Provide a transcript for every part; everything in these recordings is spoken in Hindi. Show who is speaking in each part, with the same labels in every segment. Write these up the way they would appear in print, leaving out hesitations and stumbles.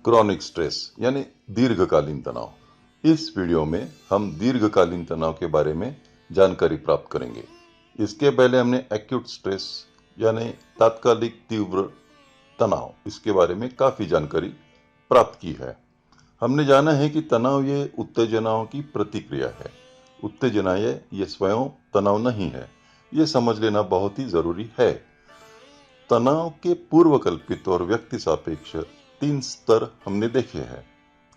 Speaker 1: क्रॉनिक स्ट्रेस यानी दीर्घकालीन तनाव। इस वीडियो में हम दीर्घकालीन तनाव के बारे में जानकारी प्राप्त करेंगे। इसके पहले हमने एक्यूट स्ट्रेस यानी तात्कालिक तीव्र तनाव इसके बारे में काफी जानकारी प्राप्त की है। हमने जाना है कि तनाव ये उत्तेजनाओं की प्रतिक्रिया है। उत्तेजना ये स्वयं तनाव नहीं है, ये समझ लेना बहुत ही जरूरी है। तनाव के पूर्वकल्पित और व्यक्ति सापेक्ष 3 स्तर हमने देखे हैं।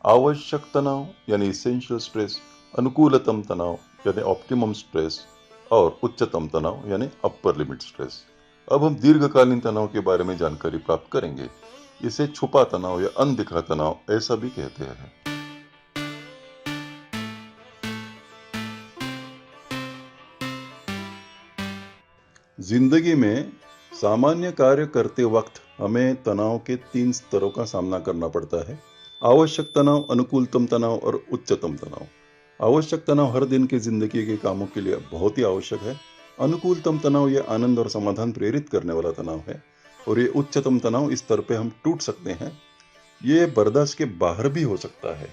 Speaker 1: आवश्यक तनाव यानी इसेंशियल स्ट्रेस, अनुकूलतम तनाव यानी ऑप्टिमम स्ट्रेस और उच्चतम तनाव यानी अपर लिमिट स्ट्रेस। अब हम दीर्घकालीन तनाव के बारे में जानकारी प्राप्त करेंगे। इसे छुपा तनाव या अनदिखा तनाव ऐसा भी कहते हैं। जिंदगी में सामान्य कार्य करते वक्त हमें तनाव के 3 स्तरों का सामना करना पड़ता है। आवश्यक तनाव, अनुकूलतम तनाव और उच्चतम तनाव। आवश्यक तनाव हर दिन की जिंदगी के कामों के लिए बहुत ही आवश्यक है। अनुकूलतम तनाव ये आनंद और समाधान प्रेरित करने वाला तनाव है। और ये उच्चतम तनाव, इस स्तर पे हम टूट सकते हैं। ये बर्दाश्त के बाहर भी हो सकता है।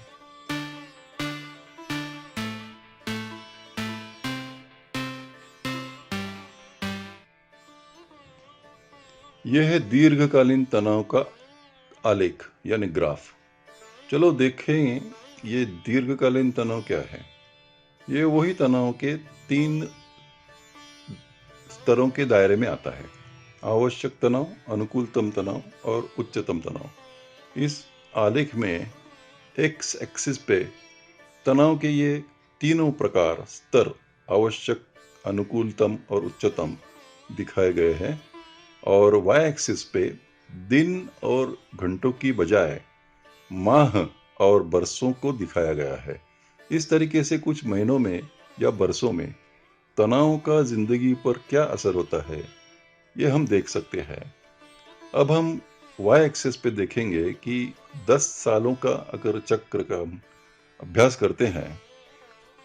Speaker 1: यह है दीर्घकालीन तनाव का आलेख यानी ग्राफ। चलो देखें ये दीर्घकालीन तनाव क्या है। ये वही तनाव के 3 स्तरों के दायरे में आता है। आवश्यक तनाव, अनुकूलतम तनाव और उच्चतम तनाव। इस आलेख में एक्स एक्सिस पे तनाव के ये तीनों प्रकार स्तर आवश्यक, अनुकूलतम और उच्चतम दिखाए गए हैं। और वाई एक्सिस पे दिन और घंटों की बजाय माह और बरसों को दिखाया गया है। इस तरीके से कुछ महीनों में या बरसों में तनाव का जिंदगी पर क्या असर होता है, ये हम देख सकते हैं। अब हम वाई एक्सिस पे देखेंगे कि 10 सालों का अगर चक्र का हम अभ्यास करते हैं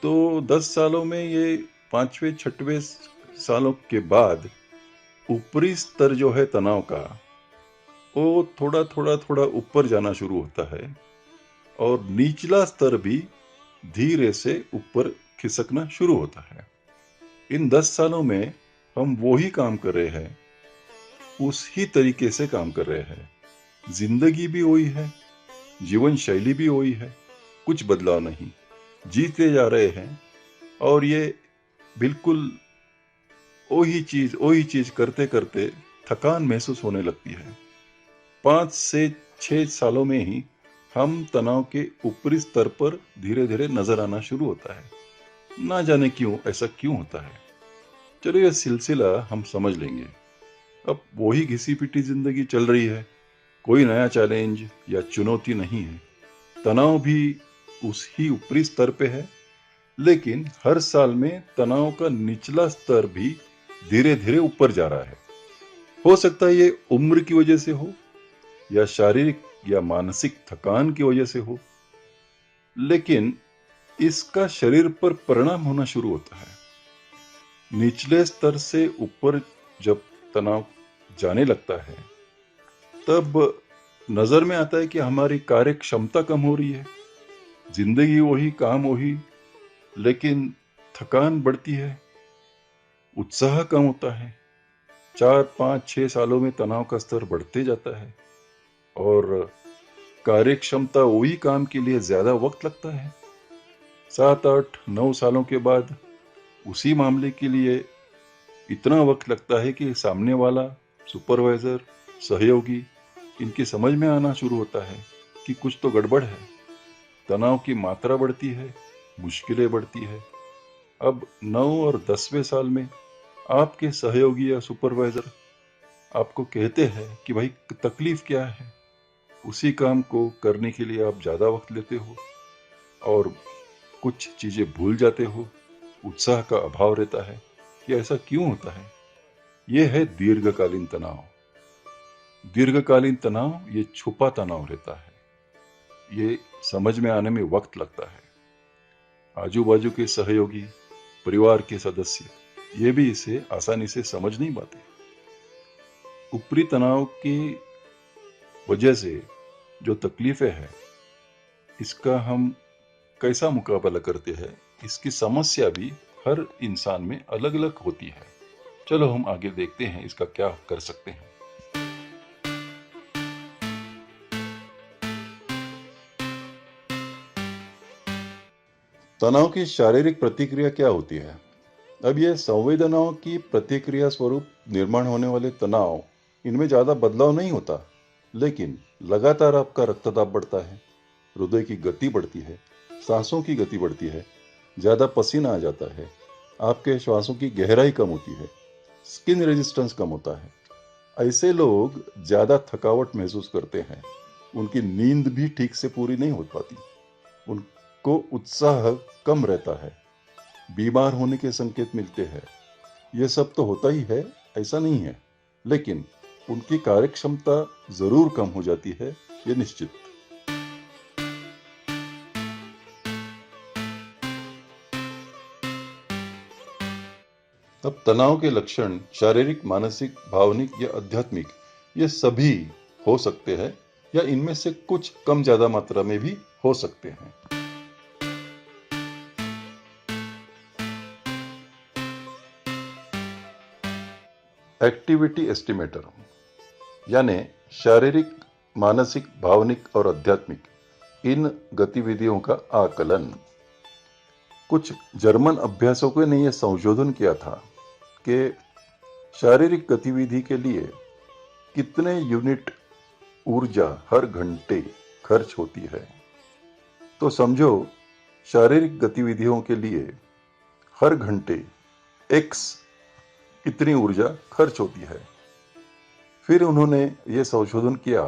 Speaker 1: तो 10 सालों में ये 5वें 6वें सालों के बाद ऊपरी स्तर जो है तनाव का, वो थोड़ा ऊपर जाना शुरू होता है और निचला स्तर भी धीरे से ऊपर खिसकना शुरू होता है। इन 10 सालों में हम वही काम कर रहे हैं, उसी तरीके से काम कर रहे हैं। जिंदगी भी वही है, जीवन शैली भी वही है, कुछ बदलाव नहीं। जीते जा रहे हैं और ये बिल्कुल वही चीज करते करते थकान महसूस होने लगती है। 5 से 6 सालों में ही हम तनाव के ऊपरी स्तर पर धीरे धीरे नजर आना शुरू होता है। ना जाने क्यों ऐसा क्यों होता है। चलो यह सिलसिला हम समझ लेंगे। अब वही घिसी पिटी जिंदगी चल रही है, कोई नया चैलेंज या चुनौती नहीं है। तनाव भी उसी ऊपरी स्तर पे है, लेकिन हर साल में तनाव का निचला स्तर भी धीरे धीरे ऊपर जा रहा है। हो सकता है ये उम्र की वजह से हो या शारीरिक या मानसिक थकान की वजह से हो, लेकिन इसका शरीर पर परिणाम होना शुरू होता है। निचले स्तर से ऊपर जब तनाव जाने लगता है, तब नजर में आता है कि हमारी कार्य क्षमता कम हो रही है। जिंदगी वही, काम वही, लेकिन थकान बढ़ती है, उत्साह कम होता है। 4, 5, 6 सालों में तनाव का स्तर बढ़ते जाता है और कार्य क्षमता वही काम के लिए ज्यादा वक्त लगता है। 7, 8, 9 सालों के बाद उसी मामले के लिए इतना वक्त लगता है कि सामने वाला सुपरवाइजर, सहयोगी, इनकी समझ में आना शुरू होता है कि कुछ तो गड़बड़ है। तनाव की मात्रा बढ़ती है, मुश्किलें बढ़ती है। अब 9 और 10वें साल में आपके सहयोगी या सुपरवाइजर आपको कहते हैं कि भाई तकलीफ क्या है। उसी काम को करने के लिए आप ज्यादा वक्त लेते हो और कुछ चीजें भूल जाते हो, उत्साह का अभाव रहता है। ये ऐसा क्यों होता है? ये है दीर्घकालीन तनाव। दीर्घकालीन तनाव ये छुपा तनाव रहता है। ये समझ में आने में वक्त लगता है। आजू बाजू के सहयोगी, परिवार के सदस्य, ये भी इसे आसानी से समझ नहीं पाते। ऊपरी तनाव की वजह से जो तकलीफें हैं, इसका हम कैसा मुकाबला करते हैं, इसकी समस्या भी हर इंसान में अलग अलग होती है। चलो हम आगे देखते हैं इसका क्या कर सकते हैं। तनाव की शारीरिक प्रतिक्रिया क्या होती है? अब यह संवेदनाओं की प्रतिक्रिया स्वरूप निर्माण होने वाले तनाव, इनमें ज्यादा बदलाव नहीं होता, लेकिन लगातार आपका रक्तदाब बढ़ता है, हृदय की गति बढ़ती है, सांसों की गति बढ़ती है, ज्यादा पसीना आ जाता है, आपके श्वासों की गहराई कम होती है, स्किन रेजिस्टेंस कम होता है। ऐसे लोग ज्यादा थकावट महसूस करते हैं, उनकी नींद भी ठीक से पूरी नहीं हो पाती, उनको उत्साह कम रहता है, बीमार होने के संकेत मिलते हैं। यह सब तो होता ही है, ऐसा नहीं है, लेकिन उनकी कार्यक्षमता जरूर कम हो जाती है, ये निश्चित। अब तनाव के लक्षण शारीरिक, मानसिक, भावनिक या आध्यात्मिक, ये सभी हो सकते हैं, या इनमें से कुछ कम ज्यादा मात्रा में भी हो सकते हैं। एक्टिविटी एस्टिमेटर यानी शारीरिक, मानसिक, भावनिक और आध्यात्मिक इन गतिविधियों का आकलन। कुछ जर्मन अभ्यासकों ने यह संशोधन किया था कि शारीरिक गतिविधि के लिए कितने यूनिट ऊर्जा हर घंटे खर्च होती है। तो समझो, शारीरिक गतिविधियों के लिए हर घंटे x इतनी ऊर्जा खर्च होती है। फिर उन्होंने यह संशोधन किया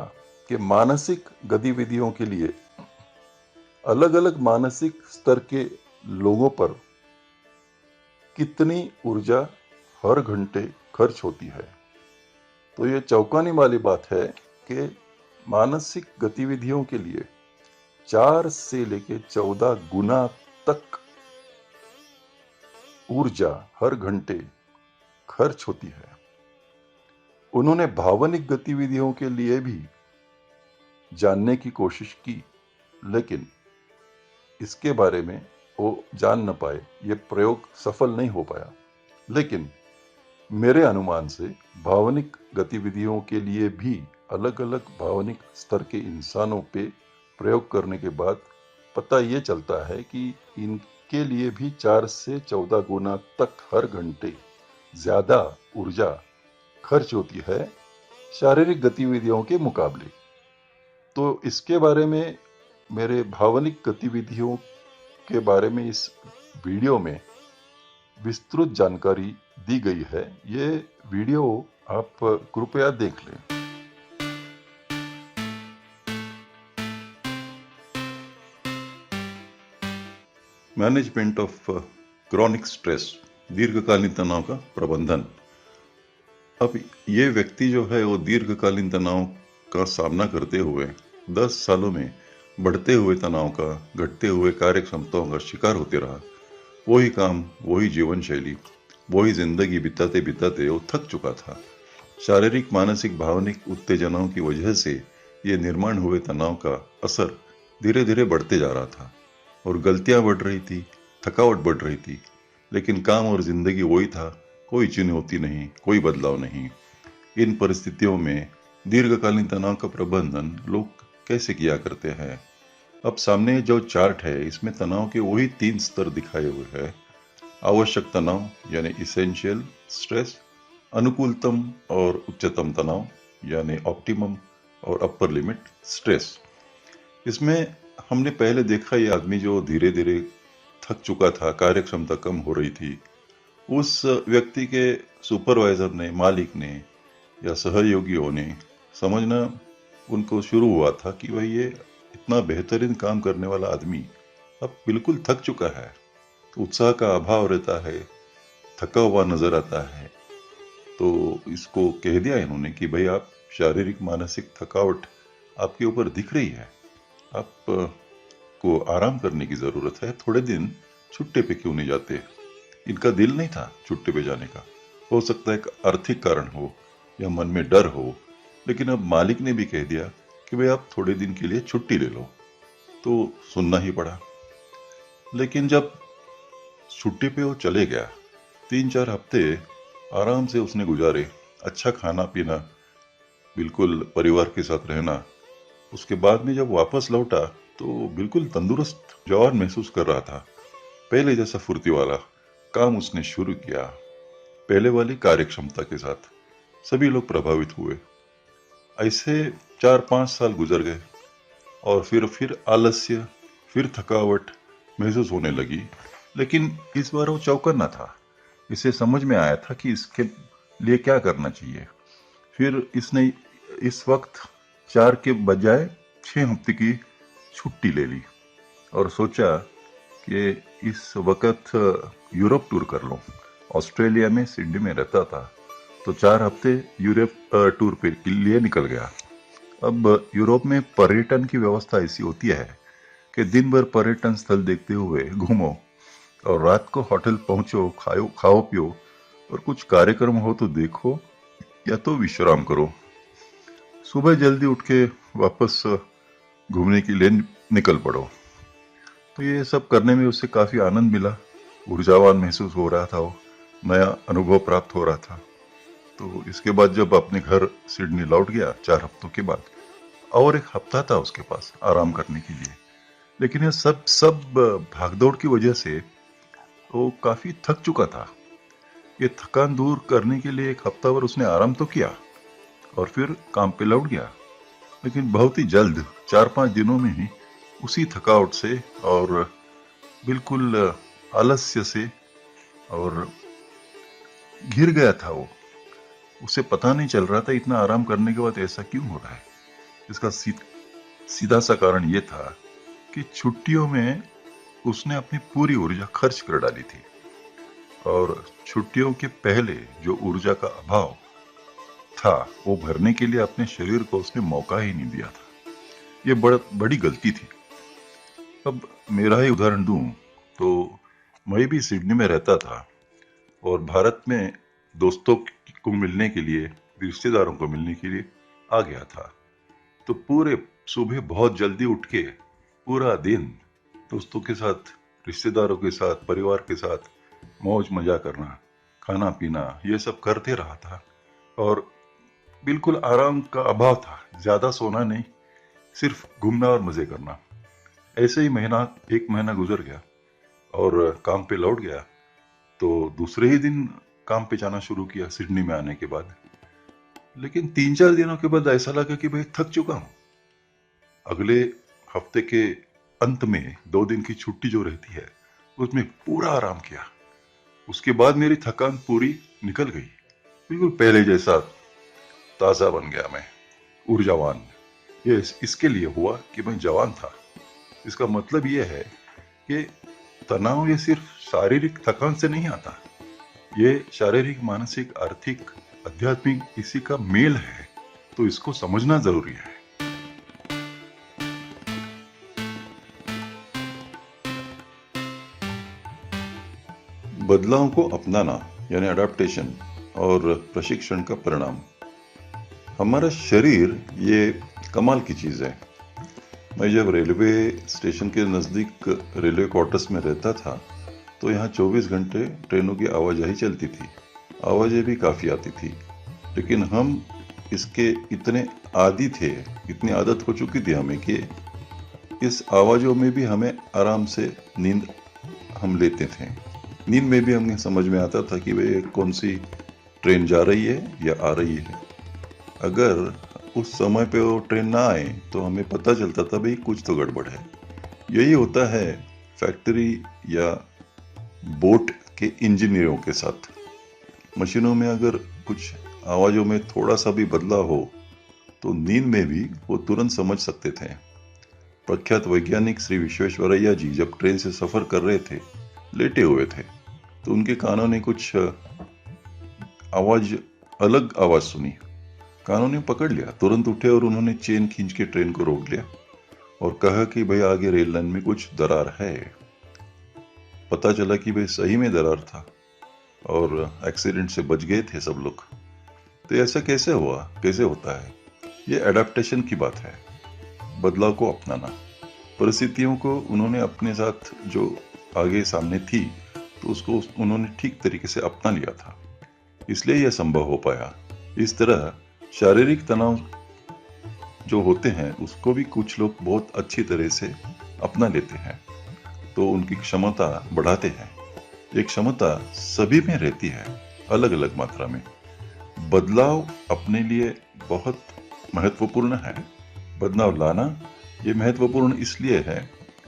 Speaker 1: कि मानसिक गतिविधियों के लिए अलग अलग मानसिक स्तर के लोगों पर कितनी ऊर्जा हर घंटे खर्च होती है। तो यह चौंकाने वाली बात है कि मानसिक गतिविधियों के लिए 4 से लेकर 14 गुना तक ऊर्जा हर घंटे खर्च होती है। उन्होंने भावनिक गतिविधियों के लिए भी जानने की कोशिश की, लेकिन इसके बारे में वो जान न पाए, ये प्रयोग सफल नहीं हो पाया। लेकिन मेरे अनुमान से भावनिक गतिविधियों के लिए भी अलग अलग भावनिक स्तर के इंसानों पे प्रयोग करने के बाद पता ये चलता है कि इनके लिए भी 4 से 14 गुना तक हर घंटे ज्यादा ऊर्जा खर्च होती है शारीरिक गतिविधियों के मुकाबले। तो इसके बारे में, मेरे भावनिक गतिविधियों के बारे में इस वीडियो में विस्तृत जानकारी दी गई है। ये वीडियो आप कृपया देख लें। मैनेजमेंट ऑफ क्रॉनिक स्ट्रेस, दीर्घकालीन तनाव का प्रबंधन। अब ये व्यक्ति जो है वो दीर्घकालीन तनाव का सामना करते हुए 10 सालों में बढ़ते हुए तनाव का, घटते हुए कार्य क्षमताओं का शिकार होते रहा। वही काम, वही जीवन शैली, वही जिंदगी बिताते बिताते वो थक चुका था। शारीरिक, मानसिक, भावनिक उत्तेजनाओं की वजह से ये निर्माण हुए तनाव का असर धीरे धीरे बढ़ते जा रहा था और गलतियां बढ़ रही थी, थकावट बढ़ रही थी, लेकिन काम और जिंदगी वही था, कोई चुनौती नहीं, कोई बदलाव नहीं। इन परिस्थितियों में दीर्घकालीन तनाव का प्रबंधन लोग कैसे किया करते हैं? अब सामने जो चार्ट है, इसमें तनाव के वही 3 स्तर दिखाए हुए हैं। आवश्यक तनाव यानी इसेंशियल स्ट्रेस, अनुकूलतम और उच्चतम तनाव यानी ऑप्टिमम और अपर लिमिट स्ट्रेस। इसमें हमने पहले देखा, ये आदमी जो धीरे धीरे थक चुका था, कार्य क्षमता कम हो रही थी, उस व्यक्ति के सुपरवाइजर ने, मालिक ने या सहयोगियों ने समझना उनको शुरू हुआ था कि भाई ये इतना बेहतरीन काम करने वाला आदमी अब बिल्कुल थक चुका है, उत्साह का अभाव रहता है, थका हुआ नजर आता है। तो इसको कह दिया इन्होंने कि भाई आप शारीरिक, मानसिक थकावट आपके ऊपर दिख रही है, आप को आराम करने की जरूरत है, थोड़े दिन छुट्टे पे क्यों नहीं जाते? इनका दिल नहीं था छुट्टे पे जाने का, हो सकता है एक आर्थिक कारण हो या मन में डर हो, लेकिन अब मालिक ने भी कह दिया कि भाई आप थोड़े दिन के लिए छुट्टी ले लो। तो सुनना ही पड़ा। लेकिन जब छुट्टी पे वो चले गया, 3-4 हफ्ते आराम से उसने गुजारे, अच्छा खाना पीना, बिल्कुल परिवार के साथ रहना। उसके बाद में जब वापस लौटा तो बिल्कुल तंदुरुस्त जवान महसूस कर रहा था। पहले जैसा फुर्ती वाला काम उसने शुरू किया, पहले वाली कार्यक्षमता के साथ। सभी लोग प्रभावित हुए। ऐसे 4-5 साल गुजर गए और फिर आलस्य, फिर थकावट महसूस होने लगी। लेकिन इस बार वो चौकन्ना था। इसे समझ में आया था कि इसके लिए क्या करना चाहिए। फिर इसने इस वक्त 4 के बजाय 6 हफ्ते की छुट्टी ले ली और सोचा कि इस वक्त यूरोप टूर कर लूं। ऑस्ट्रेलिया में सिडनी में रहता था, तो 4 हफ्ते यूरोप टूर पे के लिए निकल गया। अब यूरोप में पर्यटन की व्यवस्था ऐसी होती है कि दिन भर पर्यटन स्थल देखते हुए घूमो और रात को होटल पहुंचो, खाओ पियो और कुछ कार्यक्रम हो तो देखो या तो विश्राम करो। सुबह जल्दी उठ के वापस घूमने के लिए निकल पड़ो। तो ये सब करने में उससे काफी आनंद मिला। ऊर्जावान महसूस हो रहा था वो, नया अनुभव प्राप्त हो रहा था। तो इसके बाद जब अपने घर सिडनी लौट गया 4 हफ्तों के बाद, और 1 हफ्ता था उसके पास आराम करने के लिए। लेकिन ये सब भागदौड़ की वजह से वो काफी थक चुका था। ये थकान दूर करने के लिए 1 हफ्ता भर उसने आराम तो किया और फिर काम पे लौट गया। लेकिन बहुत ही जल्द 4-5 दिनों में ही उसी थकावट से और बिल्कुल आलस्य से और घिर गया था वो। उसे पता नहीं चल रहा था इतना आराम करने के बाद ऐसा क्यों हो रहा है। इसका सीधा सा कारण ये था कि छुट्टियों में उसने अपनी पूरी ऊर्जा खर्च कर डाली थी और छुट्टियों के पहले जो ऊर्जा का अभाव था वो भरने के लिए अपने शरीर को उसने मौका ही नहीं दिया था। ये बड़ी गलती थी। अब मेरा ही उदाहरण दूं तो मैं भी सिडनी में रहता था और भारत में दोस्तों को मिलने के लिए, रिश्तेदारों को मिलने के लिए आ गया था। तो पूरे सुबह बहुत जल्दी उठ के पूरा दिन दोस्तों के साथ, रिश्तेदारों के साथ, परिवार के साथ मौज मजा करना, खाना पीना, ये सब करते रहा था और बिल्कुल आराम का अभाव था। ज्यादा सोना नहीं, सिर्फ घूमना और मजे करना। ऐसे ही 1 महीना गुजर गया और काम पे लौट गया। तो दूसरे ही दिन काम पे जाना शुरू किया सिडनी में आने के बाद। लेकिन 3-4 दिनों के बाद ऐसा लगा कि भाई थक चुका हूं। अगले हफ्ते के अंत में 2 दिन की छुट्टी जो रहती है उसमें पूरा आराम किया। उसके बाद मेरी थकान पूरी निकल गई, बिल्कुल पहले जैसा ताजा बन गया मैं, ऊर्जावान। ये इसके लिए हुआ कि मैं जवान था। इसका मतलब ये है कि तनाव ये सिर्फ शारीरिक थकान से नहीं आता। ये शारीरिक, मानसिक, आर्थिक, आध्यात्मिक इसी का मेल है। तो इसको समझना जरूरी है। बदलाव को अपनाना यानी अडेप्टेशन और प्रशिक्षण का परिणाम। हमारा शरीर ये कमाल की चीज है। मैं जब रेलवे स्टेशन के नजदीक रेलवे क्वार्टर्स में रहता था तो यहाँ 24 घंटे ट्रेनों की आवाजाही चलती थी। आवाजें भी काफी आती थी, लेकिन हम इसके इतने आदी थे, इतनी आदत हो चुकी थी हमें कि इस आवाजों में भी हमें आराम से नींद हम लेते थे। नींद में भी हमें समझ में आता था कि भाई कौन सी ट्रेन जा रही है या आ रही है। अगर उस समय पे वो ट्रेन ना आए तो हमें पता चलता था भाई कुछ तो गड़बड़ है। यही होता है फैक्ट्री या बोट के इंजीनियरों के साथ। मशीनों में अगर कुछ आवाजों में थोड़ा सा भी बदलाव हो तो नींद में भी वो तुरंत समझ सकते थे। प्रख्यात वैज्ञानिक श्री विश्वेश्वरैया जी जब ट्रेन से सफर कर रहे थे, लेटे हुए थे, तो उनके कानों ने कुछ अलग आवाज सुनी। कानों ने पकड़ लिया, तुरंत उठे और उन्होंने चेन खींच के ट्रेन को रोक लिया और कहा कि भाई आगे रेल लाइन में कुछ दरार है। पता चला कि भाई सही में दरार था और एक्सीडेंट से बच गए थे सब लोग। तो ऐसा कैसे हुआ, कैसे होता है? ये एडेप्टेशन की बात है। बदलाव को अपनाना। परिस्थितियों को उन्होंने अपने साथ जो आगे सामने थी तो उसको उन्होंने ठीक तरीके से अपना लिया था, इसलिए यह संभव हो पाया। इस तरह शारीरिक तनाव जो होते हैं उसको भी कुछ लोग बहुत अच्छी तरह से अपना लेते हैं, तो उनकी क्षमता बढ़ाते हैं। एक क्षमता सभी में रहती है, अलग अलग मात्रा में। बदलाव अपने लिए बहुत महत्वपूर्ण है। बदलाव लाना ये महत्वपूर्ण इसलिए है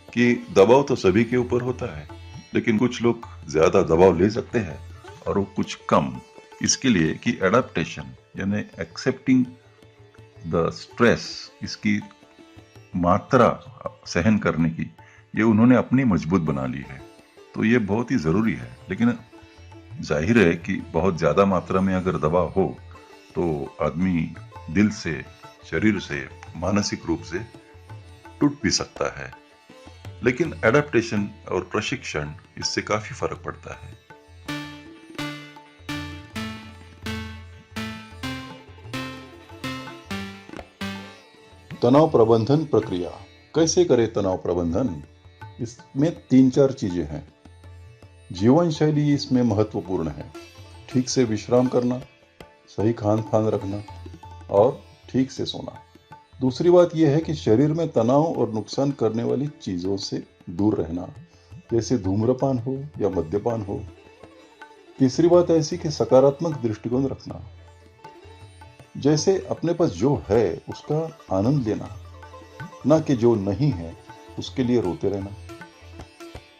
Speaker 1: कि दबाव तो सभी के ऊपर होता है, लेकिन कुछ लोग ज्यादा दबाव ले सकते हैं और वो कुछ कम। इसके लिए कि एडाप्टेशन यानी एक्सेप्टिंग द स्ट्रेस, इसकी मात्रा सहन करने की, ये उन्होंने अपनी मजबूत बना ली है। तो ये बहुत ही जरूरी है। लेकिन जाहिर है कि बहुत ज्यादा मात्रा में अगर दबाव हो तो आदमी दिल से, शरीर से, मानसिक रूप से टूट भी सकता है। लेकिन एडाप्टेशन और प्रशिक्षण, इससे काफी फर्क पड़ता है। तनाव प्रबंधन प्रक्रिया कैसे करें? तनाव प्रबंधन, इसमें 3-4 चीजें हैं। जीवन शैली इसमें महत्वपूर्ण है। ठीक से विश्राम करना, सही खान पान रखना और ठीक से सोना। दूसरी बात यह है कि शरीर में तनाव और नुकसान करने वाली चीजों से दूर रहना, जैसे धूम्रपान हो या मद्यपान हो। तीसरी बात ऐसी कि सकारात्मक दृष्टिकोण रखना, जैसे अपने पास जो है उसका आनंद लेना, ना कि जो नहीं है उसके लिए रोते रहना।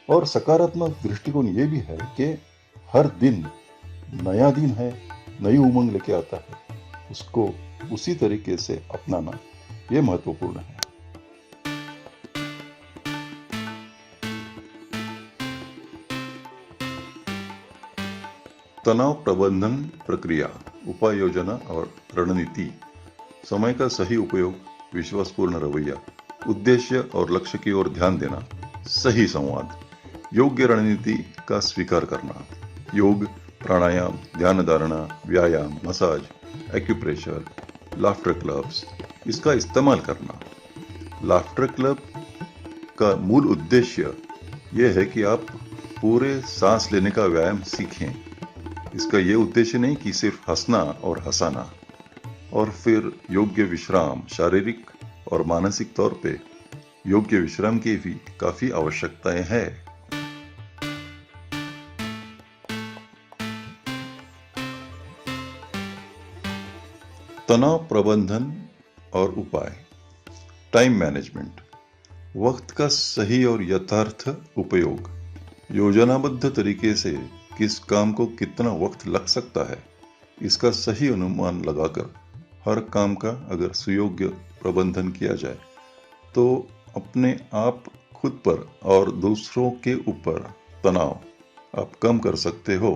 Speaker 1: और सकारात्मक दृष्टिकोण ये भी है कि हर दिन नया दिन है, नई उमंग लेके आता है, उसको उसी तरीके से अपनाना ये महत्वपूर्ण है। तनाव प्रबंधन प्रक्रिया, उपाय योजना और रणनीति। समय का सही उपयोग, विश्वासपूर्ण रवैया, उद्देश्य और लक्ष्य की ओर ध्यान देना, सही संवाद, योग्य रणनीति का स्वीकार करना, योग, प्राणायाम, ध्यान धारणा, व्यायाम, मसाज, एक्यूप्रेशर, लाफ्टर क्लब्स, इसका इस्तेमाल करना। लाफ्टर क्लब का मूल उद्देश्य यह है कि आप पूरे सांस लेने का व्यायाम सीखें। इसका यह उद्देश्य नहीं कि सिर्फ हंसना और हंसाना। और फिर योग्य विश्राम, शारीरिक और मानसिक तौर पे योग्य विश्राम की भी काफी आवश्यकताएं हैं। तनाव प्रबंधन और उपाय। टाइम मैनेजमेंट, वक्त का सही और यथार्थ उपयोग। योजनाबद्ध तरीके से किस काम को कितना वक्त लग सकता है, इसका सही अनुमान लगाकर हर काम का अगर सुयोग्य प्रबंधन किया जाए तो अपने आप खुद पर और दूसरों के ऊपर तनाव आप कम कर सकते हो।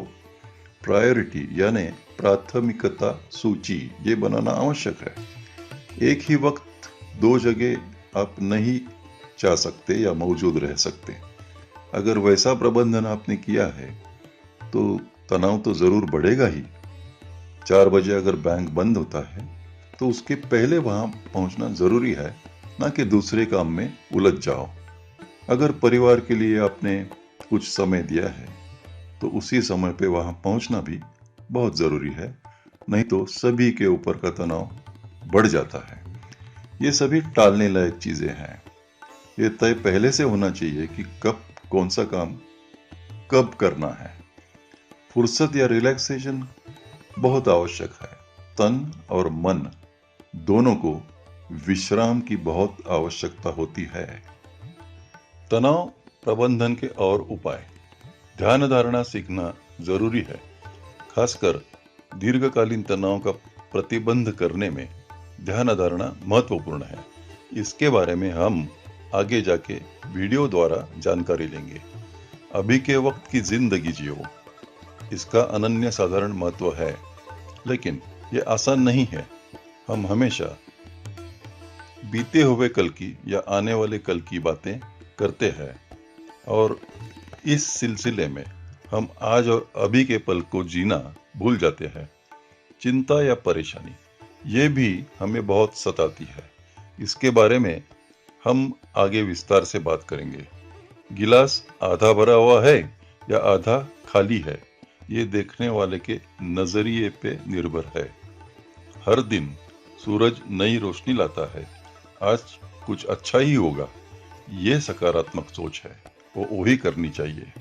Speaker 1: प्रायोरिटी यानी प्राथमिकता सूची ये बनाना आवश्यक है। एक ही वक्त दो जगह आप नहीं जा सकते या मौजूद रह सकते। अगर वैसा प्रबंधन आपने किया है तो तनाव तो जरूर बढ़ेगा ही। 4 बजे अगर बैंक बंद होता है तो उसके पहले वहां पहुंचना जरूरी है, ना कि दूसरे काम में उलझ जाओ। अगर परिवार के लिए आपने कुछ समय दिया है तो उसी समय पे वहां पहुंचना भी बहुत जरूरी है, नहीं तो सभी के ऊपर का तनाव बढ़ जाता है। ये सभी टालने लायक चीजें हैं। ये तय पहले से होना चाहिए कि कब कौन सा काम कब करना है। फुर्सत या रिलैक्सेशन बहुत आवश्यक है। तन और मन दोनों को विश्राम की बहुत आवश्यकता होती है। तनाव प्रबंधन के और उपाय। ध्यान धारणा सीखना जरूरी है। खासकर दीर्घकालीन तनाव का प्रतिबंध करने में ध्यान धारणा महत्वपूर्ण है। इसके बारे में हम आगे जाके वीडियो द्वारा जानकारी लेंगे। अभी के वक्त की जिंदगी जियो, इसका अनन्य साधारण महत्व है, लेकिन यह आसान नहीं है। हम हमेशा बीते हुए कल की या आने वाले कल की बातें करते हैं और इस सिलसिले में हम आज और अभी के पल को जीना भूल जाते हैं। चिंता या परेशानी ये भी हमें बहुत सताती है। इसके बारे में हम आगे विस्तार से बात करेंगे। गिलास आधा भरा हुआ है या आधा खाली है, ये देखने वाले के नजरिए पे निर्भर है। हर दिन सूरज नई रोशनी लाता है, आज कुछ अच्छा ही होगा, ये सकारात्मक सोच है, वो वही करनी चाहिए।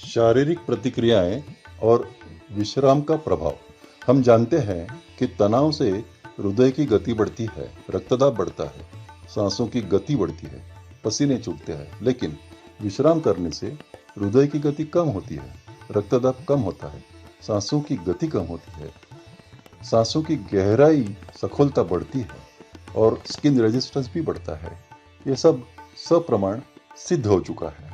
Speaker 1: शारीरिक प्रतिक्रियाएं और विश्राम का प्रभाव। हम जानते हैं कि तनाव से हृदय की गति बढ़ती है, रक्तदाब बढ़ता है, सांसों की गति बढ़ती है, पसीने छूटते हैं। लेकिन विश्राम करने से हृदय की गति कम होती है, रक्तदाब कम होता है, सांसों की गति कम होती है, सांसों की गहराई सखोलता बढ़ती है और स्किन रेजिस्टेंस भी बढ़ता है। ये सब सप्रमाण सिद्ध हो चुका है।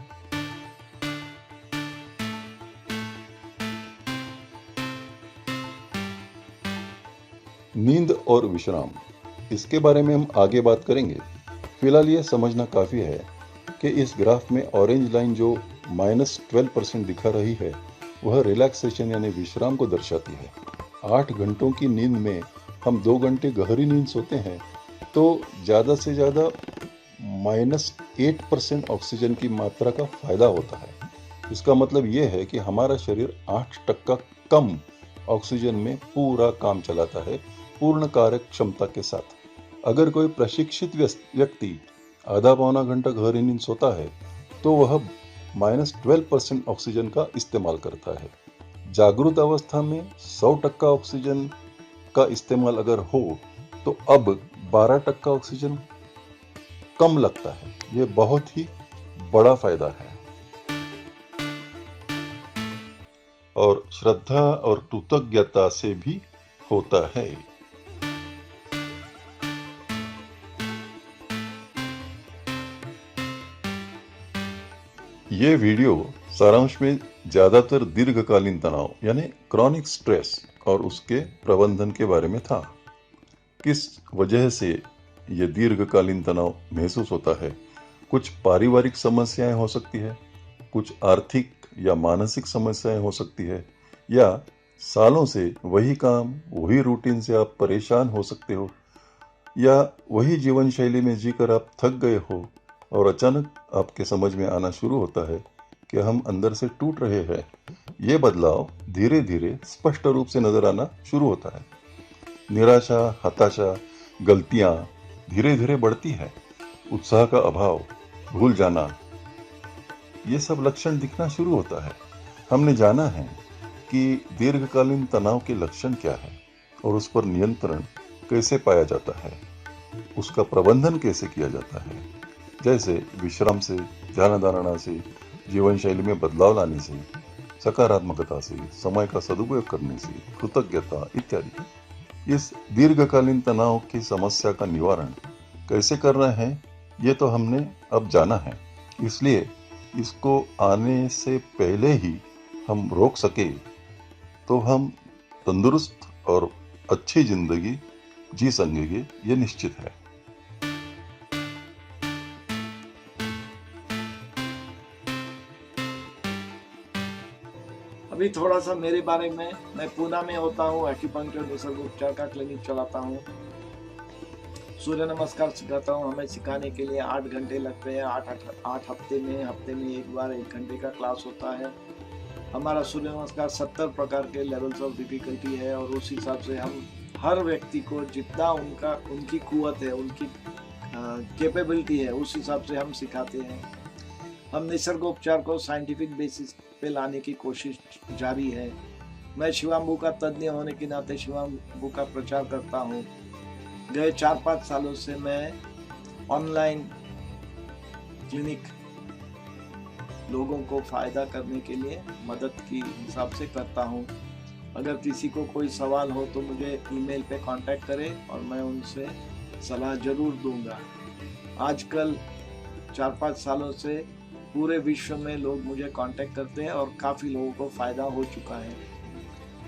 Speaker 1: नींद और विश्राम, इसके बारे में हम आगे बात करेंगे। फिलहाल ये समझना काफ़ी है कि इस ग्राफ में ऑरेंज लाइन जो -12% दिखा रही है, वह रिलैक्सेशन यानी विश्राम को दर्शाती है। 8 घंटों की नींद में हम 2 घंटे गहरी नींद सोते हैं तो ज़्यादा से ज़्यादा -8% ऑक्सीजन की मात्रा का फायदा होता है। इसका मतलब ये है कि हमारा शरीर 8% कम ऑक्सीजन में पूरा काम चलाता है, पूर्ण कार्य क्षमता के साथ। अगर कोई प्रशिक्षित व्यक्ति आधा पौना घंटा गहरी नींद सोता है तो वह -12% ऑक्सीजन का इस्तेमाल करता है। जागृत अवस्था में 100% ऑक्सीजन का इस्तेमाल अगर हो तो अब 12% ऑक्सीजन कम लगता है। ये बहुत ही बड़ा फायदा है। और श्रद्धा और कृतज्ञता से भी होता है। ये वीडियो सारांश में ज्यादातर दीर्घकालीन तनाव यानी क्रॉनिक स्ट्रेस और उसके प्रबंधन के बारे में था। किस वजह से ये दीर्घकालीन तनाव महसूस होता है? कुछ पारिवारिक समस्याएं हो सकती है, कुछ आर्थिक या मानसिक समस्याएं हो सकती है, या सालों से वही काम वही रूटीन से आप परेशान हो सकते हो, या वही जीवन शैली में जीकर आप थक गए हो और अचानक आपके समझ में आना शुरू होता है कि हम अंदर से टूट रहे हैं। ये बदलाव धीरे धीरे स्पष्ट रूप से नजर आना शुरू होता है। निराशा, हताशा, गलतियां धीरे धीरे बढ़ती है, उत्साह का अभाव, भूल जाना, ये सब लक्षण दिखना शुरू होता है। हमने जाना है कि दीर्घकालीन तनाव के लक्षण क्या है और उस पर नियंत्रण कैसे पाया जाता है, उसका प्रबंधन कैसे किया जाता है। जैसे विश्राम से, ध्यान धारणा से, जीवन शैली में बदलाव लाने से, सकारात्मकता से, समय का सदुपयोग करने से, कृतज्ञता इत्यादि। इस दीर्घकालीन तनाव की समस्या का निवारण कैसे करना है, ये तो हमने अब जाना है। इसलिए इसको आने से पहले ही हम रोक सके तो हम तंदुरुस्त और अच्छी जिंदगी जी सकेंगे, ये निश्चित है।
Speaker 2: अभी थोड़ा सा मेरे बारे में, मैं पूना में होता हूँ, एक्यूपंक्चर निसर्ग उपचार का क्लिनिक चलाता हूँ, सूर्य नमस्कार सिखाता हूँ। हमें सिखाने के लिए 8 घंटे लगते हैं। 8 हफ्ते में एक बार 1 घंटे का क्लास होता है। हमारा सूर्य नमस्कार 70 प्रकार के लेवल्स ऑफ डिफिकल्टी है और उस हिसाब से हम हर व्यक्ति को जितना उनकी कुवत है, उनकी कैपेबिलिटी है, उस हिसाब से हम सिखाते हैं। हम निसर्गोपचार को साइंटिफिक बेसिस पे लाने की कोशिश जारी है। मैं शिवाम्बू का तज्ञ होने के नाते शिवाम्बू का प्रचार करता हूँ। गए 4-5 सालों से मैं ऑनलाइन क्लिनिक लोगों को फायदा करने के लिए मदद की हिसाब से करता हूँ। अगर किसी को कोई सवाल हो तो मुझे ईमेल पे कांटेक्ट करें और मैं उनसे सलाह जरूर दूंगा। आजकल 4-5 सालों से पूरे विश्व में लोग मुझे कांटेक्ट करते हैं और काफ़ी लोगों को फ़ायदा हो चुका है।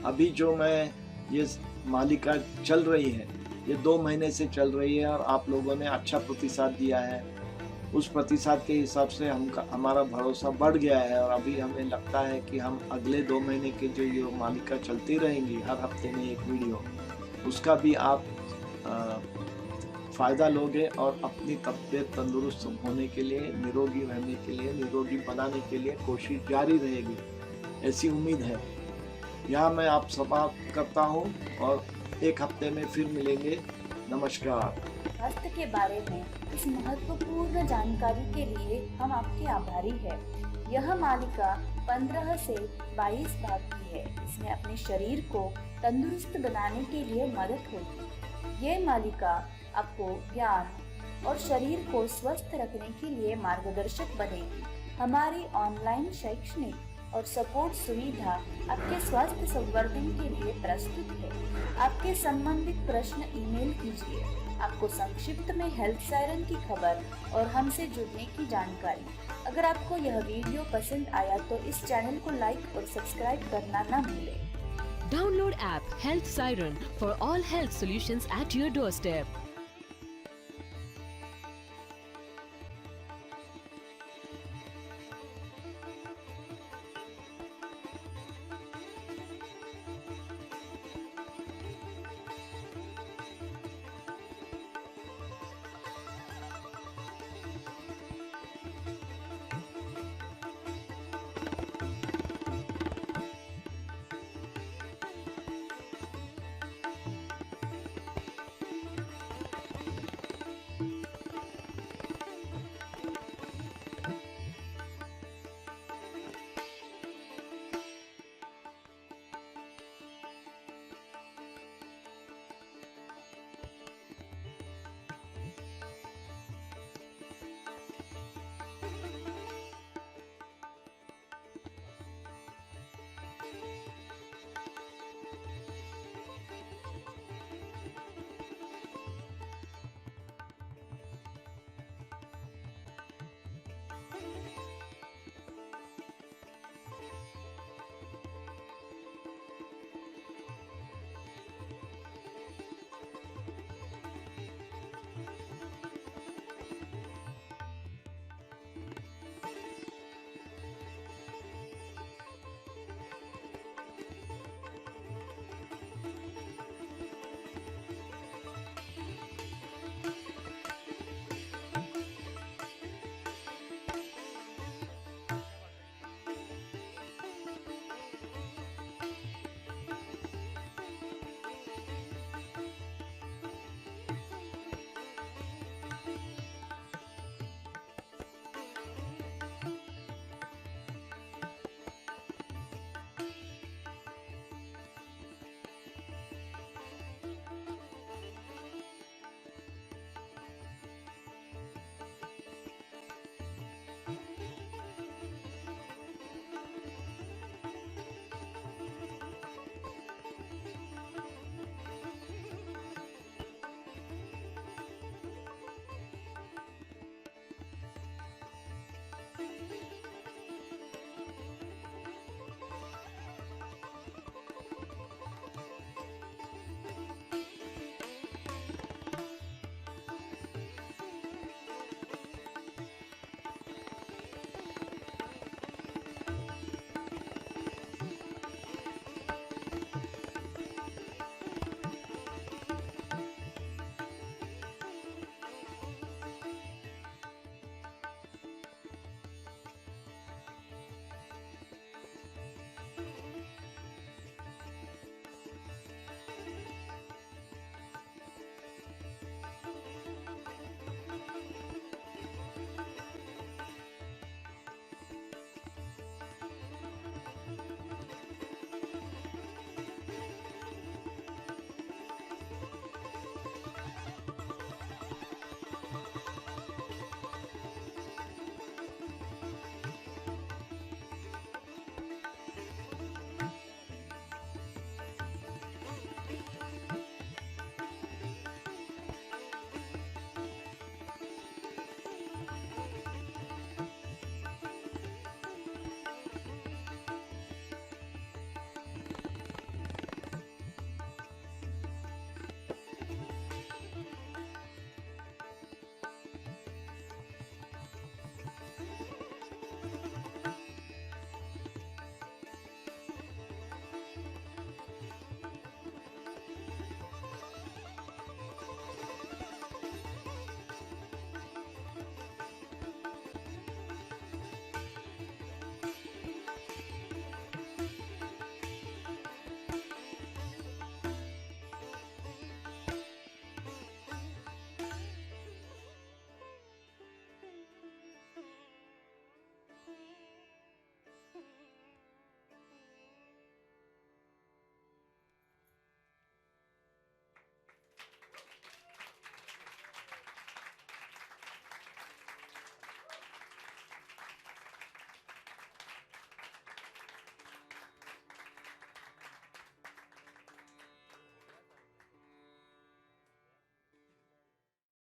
Speaker 2: अभी जो मैं ये मालिका चल रही है, ये 2 महीने से चल रही है और आप लोगों ने अच्छा प्रतिसाद दिया है। उस प्रतिशत के हिसाब से हमारा भरोसा बढ़ गया है और अभी हमें लगता है कि हम अगले 2 महीने की जो ये मालिका चलती रहेंगी, हर हफ्ते में एक वीडियो, उसका भी आप फ़ायदा लोगे और अपनी तबीयत तंदुरुस्त होने के लिए, निरोगी रहने के लिए, निरोगी बनाने के लिए कोशिश जारी रहेगी, ऐसी उम्मीद है। यहाँ मैं आप समाप्त करता हूँ और एक हफ्ते में फिर मिलेंगे। नमस्कार।
Speaker 3: स्वास्थ्य के बारे में इस महत्वपूर्ण जानकारी के लिए हम आपके आभारी हैं। यह मालिका 15 से 22 भाग की है। इसमें अपने शरीर को तंदुरुस्त बनाने के लिए मदद होगी। ये मालिका आपको ज्ञान और शरीर को स्वस्थ रखने के लिए मार्गदर्शक बनेगी। हमारी ऑनलाइन शैक्षणिक और सपोर्ट सुविधा आपके स्वास्थ्य संवर्धन के लिए प्रस्तुत है। आपके संबंधित प्रश्न ईमेल कीजिए। आपको संक्षिप्त में हेल्थ सायरन की खबर और हमसे जुड़ने की जानकारी। अगर आपको यह वीडियो पसंद आया तो इस चैनल को लाइक और सब्सक्राइब करना न भूलें।
Speaker 4: Download app Health Siren for all health solutions at your doorstep.